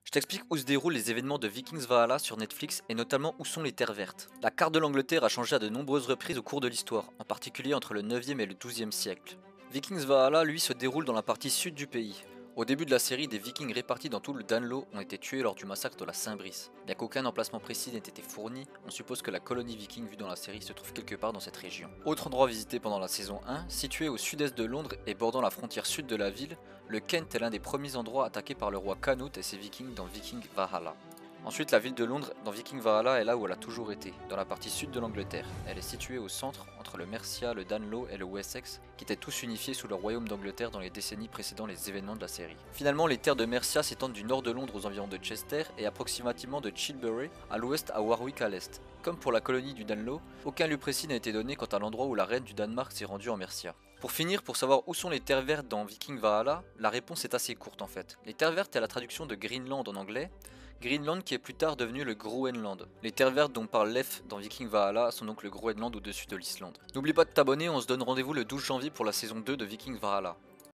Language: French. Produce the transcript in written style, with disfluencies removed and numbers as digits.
Je t'explique où se déroulent les événements de Vikings Valhalla sur Netflix et notamment où sont les terres vertes. La carte de l'Angleterre a changé à de nombreuses reprises au cours de l'histoire, en particulier entre le 9e et le 12e siècle. Vikings Valhalla, lui, se déroule dans la partie sud du pays. Au début de la série, des Vikings répartis dans tout le Danelaw ont été tués lors du massacre de la Saint-Brice. Bien qu'aucun emplacement précis n'ait été fourni, on suppose que la colonie viking vue dans la série se trouve quelque part dans cette région. Autre endroit visité pendant la saison 1, situé au sud-est de Londres et bordant la frontière sud de la ville, le Kent est l'un des premiers endroits attaqués par le roi Canute et ses Vikings dans Viking Valhalla. Ensuite, la ville de Londres dans Viking Valhalla est là où elle a toujours été, dans la partie sud de l'Angleterre. Elle est située au centre, entre le Mercia, le Danelaw et le Wessex, qui étaient tous unifiés sous le royaume d'Angleterre dans les décennies précédant les événements de la série. Finalement, les terres de Mercia s'étendent du nord de Londres aux environs de Chester et approximativement de Chilbury à l'ouest à Warwick à l'est. Comme pour la colonie du Danelaw, aucun lieu précis n'a été donné quant à l'endroit où la reine du Danemark s'est rendue en Mercia. Pour finir, pour savoir où sont les terres vertes dans Viking Valhalla, la réponse est assez courte en fait. Les terres vertes est la traduction de Greenland en anglais, Greenland qui est plus tard devenu le Groenland. Les terres vertes dont parle Leif dans Viking Valhalla sont donc le Groenland au-dessus de l'Islande. N'oublie pas de t'abonner, on se donne rendez-vous le 12 janvier pour la saison 2 de Viking Valhalla.